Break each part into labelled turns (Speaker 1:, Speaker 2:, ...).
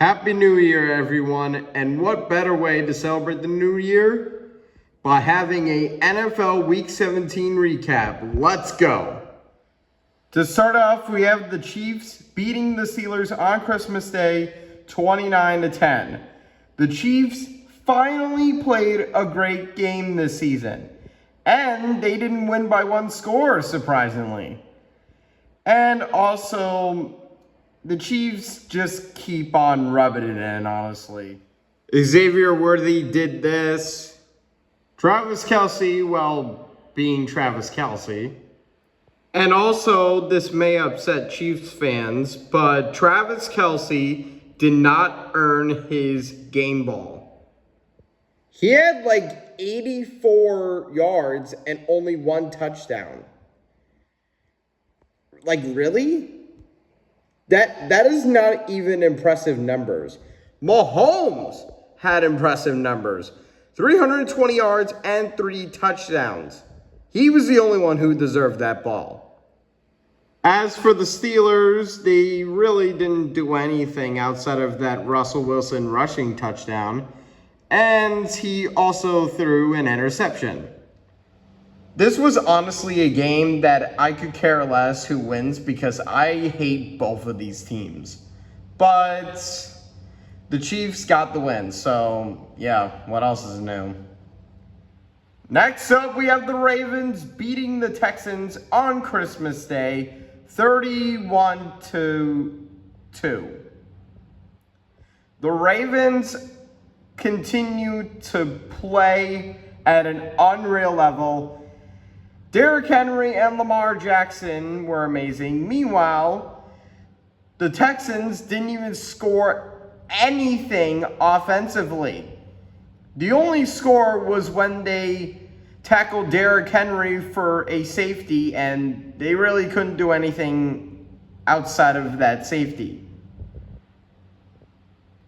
Speaker 1: Happy New Year, everyone. And what better way to celebrate the new year? By having a NFL Week 17 recap. Let's go. To start off, we have the Chiefs beating the Steelers on Christmas Day 29-10. The Chiefs finally played a great game this season. And they didn't win by one score, surprisingly. And also, the Chiefs just keep on rubbing it in, honestly. Xavier Worthy did this. Travis Kelce, well, being Travis Kelce. And also, this may upset Chiefs fans, but Travis Kelce did not earn his game ball. He had like 84 yards and only one touchdown. Like, really? That is not even impressive numbers. Mahomes had impressive numbers. 320 yards and 3 touchdowns. He was the only one who deserved that ball. As for the Steelers, they really didn't do anything outside of that Russell Wilson rushing touchdown. And he also threw an interception. This was honestly a game that I could care less who wins because I hate both of these teams. But the Chiefs got the win, so yeah, what else is new? Next up, we have the Ravens beating the Texans on Christmas Day, 31-2. The Ravens continue to play at an unreal level. Derrick Henry and Lamar Jackson were amazing. Meanwhile, the Texans didn't even score anything offensively. The only score was when they tackled Derrick Henry for a safety, and they really couldn't do anything outside of that safety.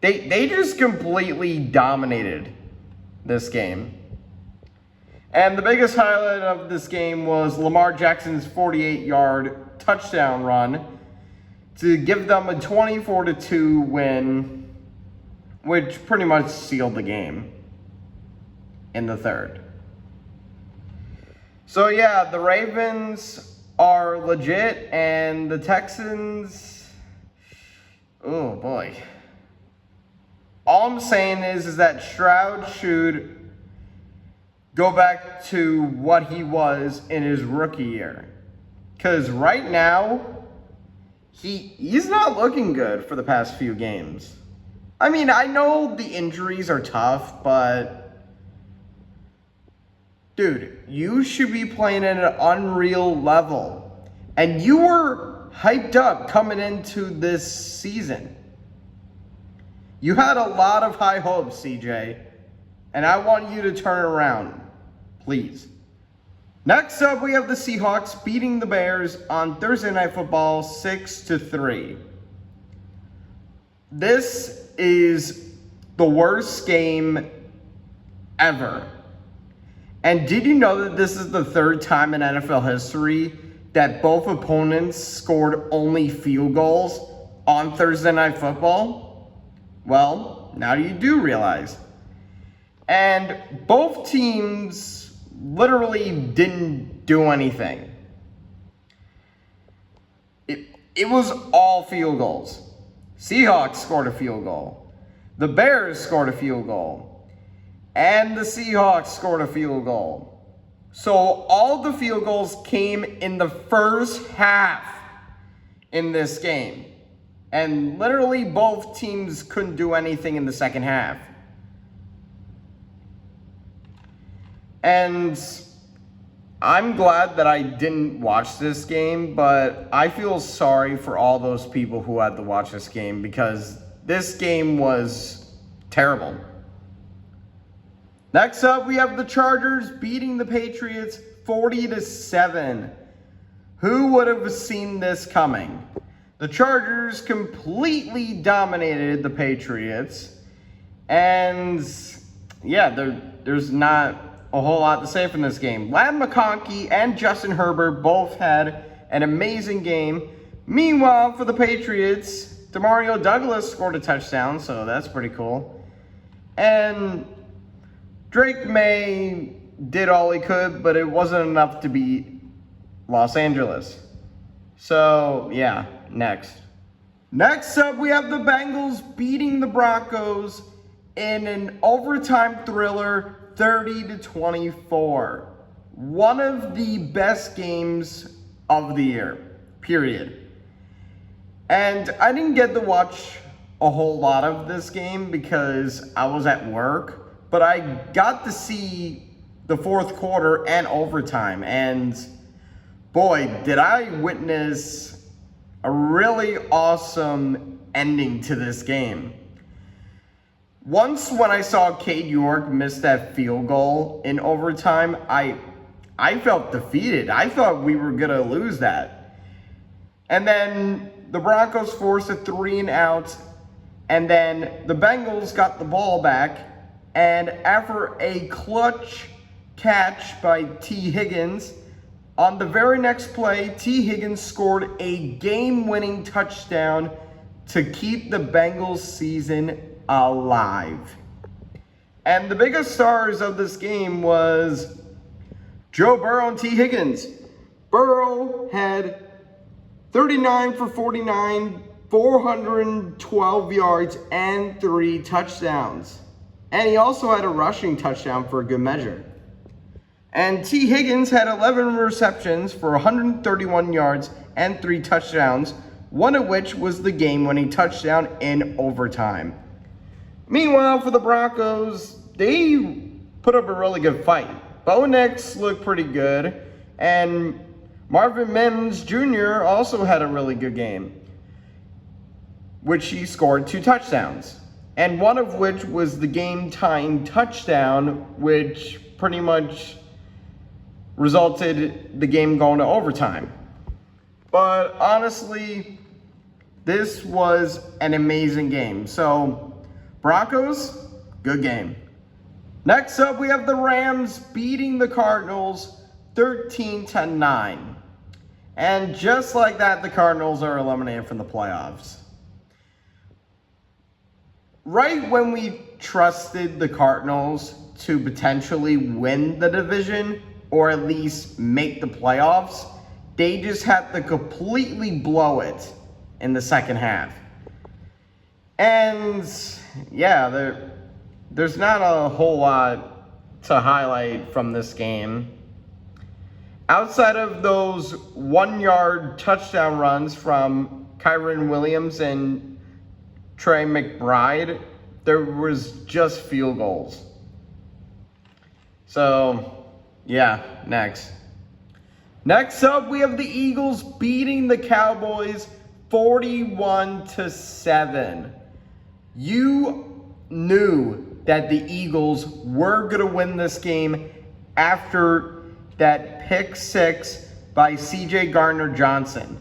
Speaker 1: They just completely dominated this game. And the biggest highlight of this game was Lamar Jackson's 48-yard touchdown run to give them a 24-2 win, which pretty much sealed the game in the third. So yeah, the Ravens are legit, and the Texans, oh boy. All I'm saying is that Stroud should go back to what he was in his rookie year. Because right now, he's not looking good for the past few games. I mean, I know the injuries are tough, but dude, you should be playing at an unreal level. And you were hyped up coming into this season. You had a lot of high hopes, CJ. And I want you to turn around, please. Next up, we have the Seahawks beating the Bears on Thursday Night Football 6-3. This is the worst game ever. And did you know that this is the third time in NFL history that both opponents scored only field goals on Thursday Night Football? Well, now you do realize. And both teams literally didn't do anything. It was all field goals. Seahawks scored a field goal. The Bears scored a field goal. And the Seahawks scored a field goal. So all the field goals came in the first half in this game. And literally both teams couldn't do anything in the second half. And I'm glad that I didn't watch this game, but I feel sorry for all those people who had to watch this game because this game was terrible. Next up, we have the Chargers beating the Patriots 40-7. Who would have seen this coming? The Chargers completely dominated the Patriots. And yeah, there's not a whole lot to say from this game. Ladd McConkey and Justin Herbert both had an amazing game. Meanwhile, for the Patriots, Demario Douglas scored a touchdown, so that's pretty cool. And Drake May did all he could, but it wasn't enough to beat Los Angeles. So, yeah, next. Next up, we have the Bengals beating the Broncos in an overtime thriller, 30-24. One of the best games of the year, period. And I didn't get to watch a whole lot of this game because I was at work, but I got to see the fourth quarter and overtime, and boy, did I witness a really awesome ending to this game. Once when I saw Cade York miss that field goal in overtime, I felt defeated. I thought we were gonna lose that. And then the Broncos forced a 3-and-out, and then the Bengals got the ball back, and after a clutch catch by T. Higgins, on the very next play, T. Higgins scored a game-winning touchdown to keep the Bengals season alive. And the biggest stars of this game was Joe Burrow and T. Higgins. Burrow had 39 for 49, 412 yards, and 3 touchdowns. And he also had a rushing touchdown for a good measure. And T. Higgins had 11 receptions for 131 yards and 3 touchdowns, one of which was the game-winning touchdown in overtime. Meanwhile, for the Broncos, they put up a really good fight. Bo Nix looked pretty good, and Marvin Mims Jr. also had a really good game, which he scored 2 touchdowns, and one of which was the game-tying touchdown, which pretty much resulted the game going to overtime. But honestly, this was an amazing game. So, Broncos, good game. Next up, we have the Rams beating the Cardinals 13-9. And just like that, the Cardinals are eliminated from the playoffs. Right when we trusted the Cardinals to potentially win the division, or at least make the playoffs, they just had to completely blow it in the second half. And yeah, there's not a whole lot to highlight from this game. Outside of those 1-yard touchdown runs from Kyren Williams and Trey McBride, there was just field goals. So, yeah, next. Next up, we have the Eagles beating the Cowboys 41-7. You knew that the Eagles were going to win this game after that pick 6 by C.J. Gardner-Johnson.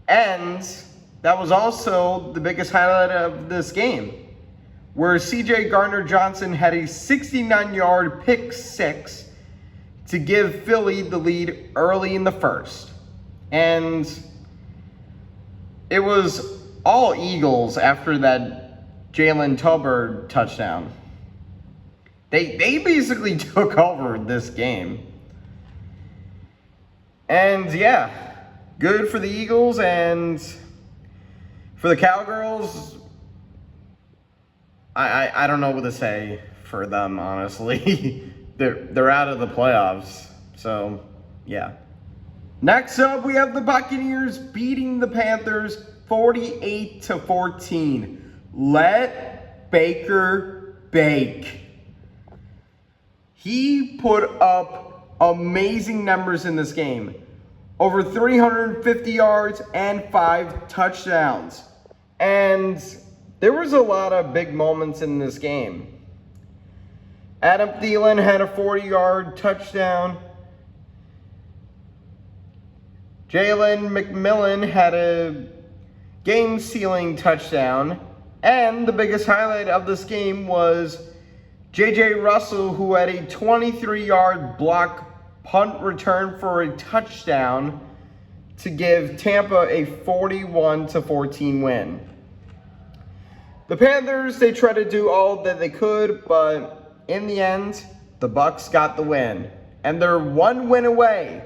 Speaker 1: And that was also the biggest highlight of this game, where C.J. Gardner-Johnson had a 69-yard pick 6 to give Philly the lead early in the first. And it was all Eagles after that Jalen Tolbert touchdown. They basically took over this game. And yeah, good for the Eagles, and for the Cowgirls, I don't know what to say for them, honestly. They're out of the playoffs, so yeah. Next up, we have the Buccaneers beating the Panthers 48-14. Let Baker bake. He put up amazing numbers in this game. Over 350 yards and 5 touchdowns. And there was a lot of big moments in this game. Adam Thielen had a 40-yard touchdown. Jalen McMillan had a game-sealing touchdown. And the biggest highlight of this game was J.J. Russell, who had a 23-yard block punt return for a touchdown to give Tampa a 41-14 win. The Panthers, they tried to do all that they could, but in the end, the Bucks got the win. And they're one win away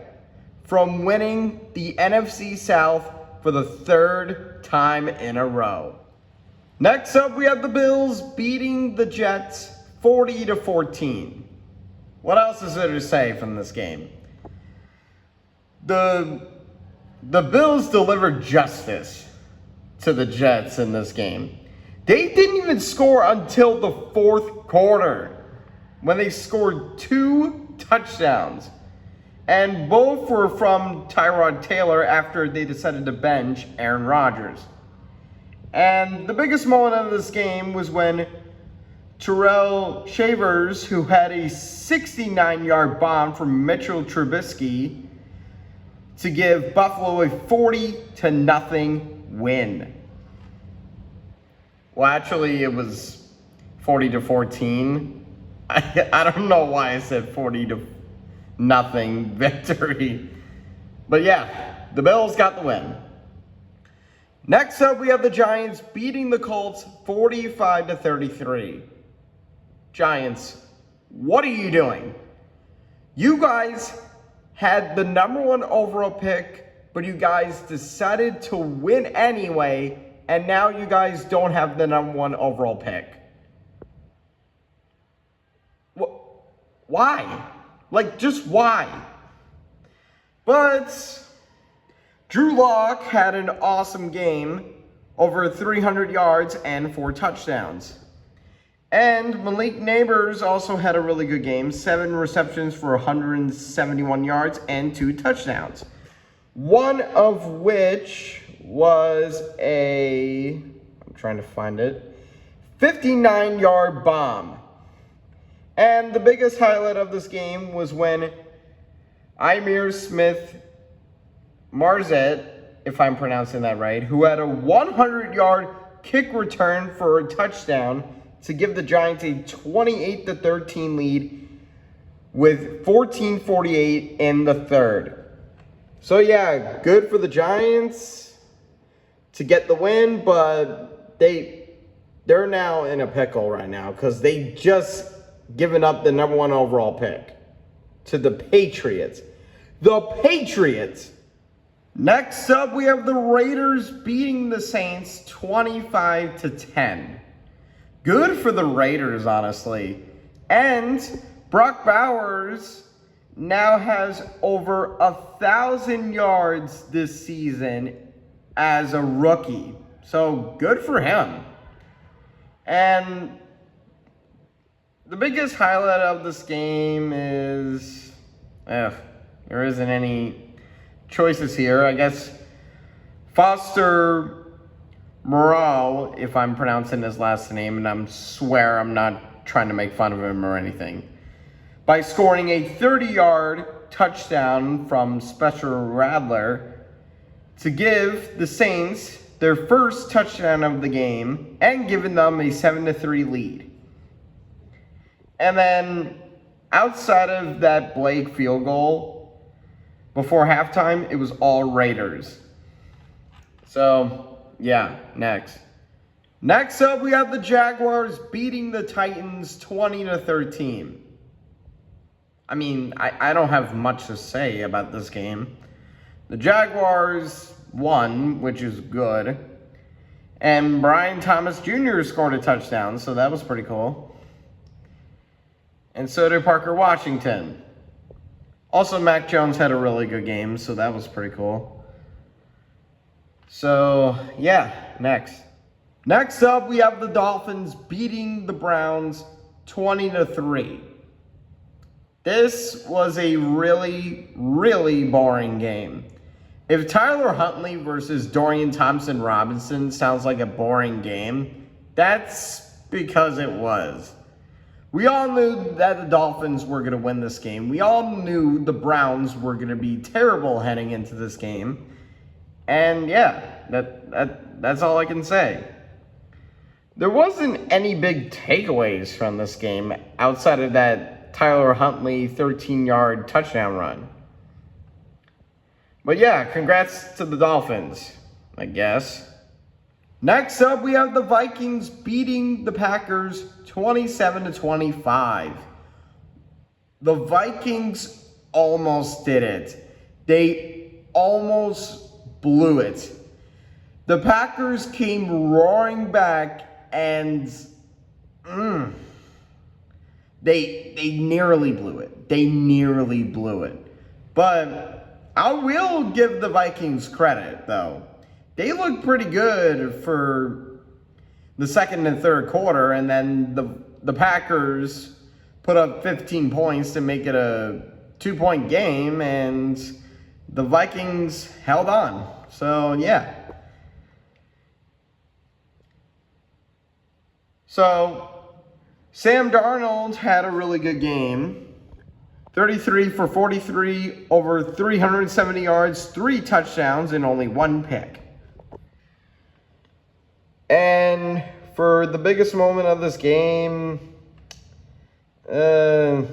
Speaker 1: from winning the NFC South for the third time in a row. Next up, we have the Bills beating the Jets 40-14. What else is there to say from this game? The Bills delivered justice to the Jets in this game. They didn't even score until the fourth quarter when they scored 2 touchdowns. And both were from Tyrod Taylor after they decided to bench Aaron Rodgers. And the biggest moment of this game was when Terrell Shavers, who had a 69-yard bomb from Mitchell Trubisky to give Buffalo a 40-0 win. Well, actually, it was 40-14. I don't know why I said 40-0 victory. But yeah, the Bills got the win. Next up, we have the Giants beating the Colts 45-33. Giants, what are you doing? You guys had the number 1 overall pick, but you guys decided to win anyway, and now you guys don't have the number 1 overall pick. Why? Like, just why? But Drew Lock had an awesome game, over 300 yards and 4 touchdowns. And Malik Neighbors also had a really good game, 7 receptions for 171 yards and 2 touchdowns. One of which was I'm trying to find it, 59-yard bomb. And the biggest highlight of this game was when Ihmir Smith-Marsette, if I'm pronouncing that right, who had a 100-yard kick return for a touchdown to give the Giants a 28-13 lead with 14:48 in the third. So yeah, good for the Giants to get the win, but they're now in a pickle right now because they just given up the number 1 overall pick to the Patriots. The Patriots! Next up, we have the Raiders beating the Saints 25-10. Good for the Raiders, honestly. And Brock Bowers now has over 1,000 yards this season as a rookie. So good for him. And the biggest highlight of this game is, there isn't any choices here. I guess Foster Moreau, if I'm pronouncing his last name, and I swear I'm not trying to make fun of him or anything, by scoring a 30-yard touchdown from Spencer Rattler to give the Saints their first touchdown of the game and giving them a 7-3 lead. And then outside of that Blake field goal before halftime, it was all Raiders. So yeah, next. Next up, we have the Jaguars beating the Titans 20-13. I mean, I don't have much to say about this game. The Jaguars won, which is good. And Brian Thomas Jr. scored a touchdown, so that was pretty cool. And so did Parker Washington. Also, Mac Jones had a really good game, so that was pretty cool. So, yeah, next. Next up, we have the Dolphins beating the Browns 20-3. This was a really, really boring game. If Tyler Huntley versus Dorian Thompson-Robinson sounds like a boring game, that's because it was. We all knew that the Dolphins were going to win this game. We all knew the Browns were going to be terrible heading into this game. And yeah, that's all I can say. There wasn't any big takeaways from this game outside of that Tyler Huntley 13-yard touchdown run. But yeah, congrats to the Dolphins, I guess. Next up, we have the Vikings beating the Packers 27-25. The Vikings almost did it. They almost blew it. The Packers came roaring back and they nearly blew it. They nearly blew it. But I will give the Vikings credit, though. They looked pretty good for the second and third quarter, and then the Packers put up 15 points to make it a 2-point game, and the Vikings held on. So, yeah. So, Sam Darnold had a really good game. 33 for 43, over 370 yards, 3 touchdowns, and only 1 pick. And for the biggest moment of this game, I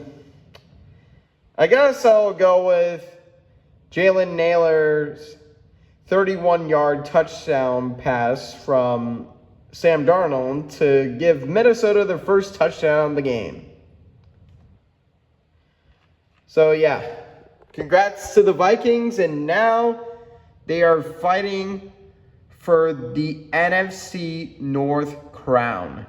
Speaker 1: guess I'll go with Jalen Nailor's 31-yard touchdown pass from Sam Darnold to give Minnesota their first touchdown of the game. So yeah, congrats to the Vikings, and now they are fighting for the NFC North crown.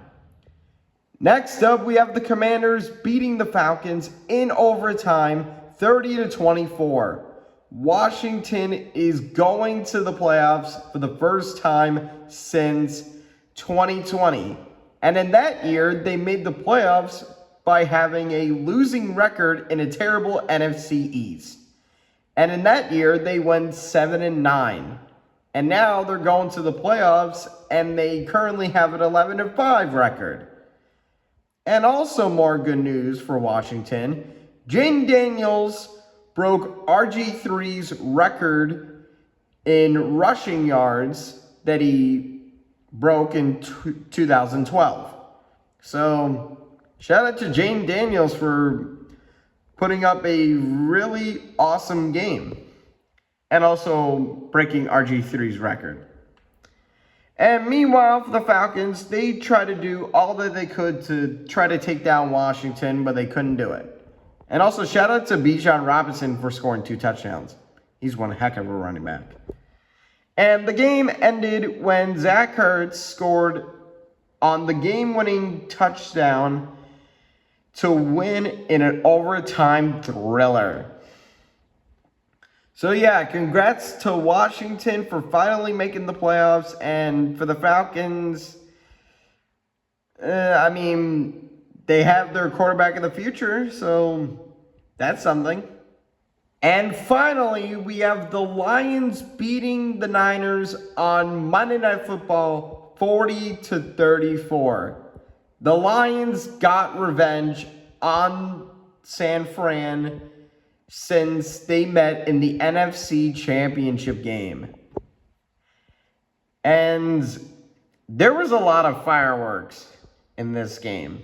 Speaker 1: Next up, we have the Commanders beating the Falcons in overtime, 30-24. Washington is going to the playoffs for the first time since 2020. And in that year, they made the playoffs by having a losing record in a terrible NFC East. And in that year, they went 7-9. And now they're going to the playoffs, and they currently have an 11-5 record. And also more good news for Washington. Jayden Daniels broke RG3's record in rushing yards that he broke in 2012. So, shout out to Jayden Daniels for putting up a really awesome game. And also breaking RG3's record. And meanwhile, for the Falcons, they tried to do all that they could to try to take down Washington, but they couldn't do it. And also, shout out to Bijan Robinson for scoring 2 touchdowns. He's one heck of a running back. And the game ended when Zach Ertz scored on the game-winning touchdown to win in an overtime thriller. So yeah, congrats to Washington for finally making the playoffs, and for the Falcons, I mean, they have their quarterback of the future, so that's something. And finally, we have the Lions beating the Niners on Monday Night Football 40-34. The Lions got revenge on San Fran since they met in the NFC Championship game. And there was a lot of fireworks in this game.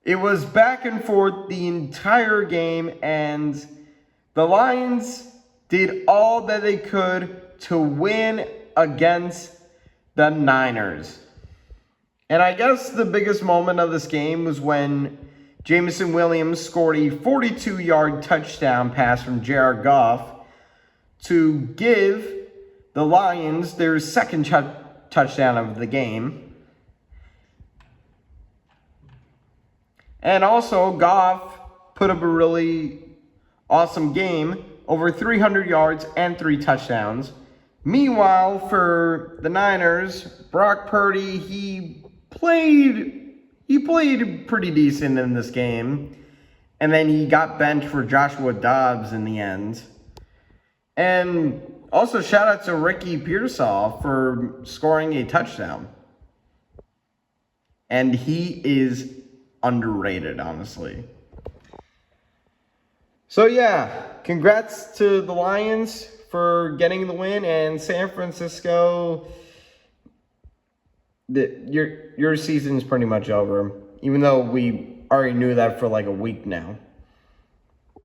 Speaker 1: It was back and forth the entire game, and the Lions did all that they could to win against the Niners. And I guess the biggest moment of this game was when Jameson Williams scored a 42-yard touchdown pass from Jared Goff to give the Lions their second touchdown of the game. And also, Goff put up a really awesome game, over 300 yards and 3 touchdowns. Meanwhile, for the Niners, Brock Purdy, he played pretty decent in this game. And then he got benched for Joshua Dobbs in the end. And also shout out to Ricky Pearsall for scoring a touchdown. And he is underrated, honestly. So yeah, congrats to the Lions for getting the win, and San Francisco, your season's pretty much over, even though we already knew that for like a week now.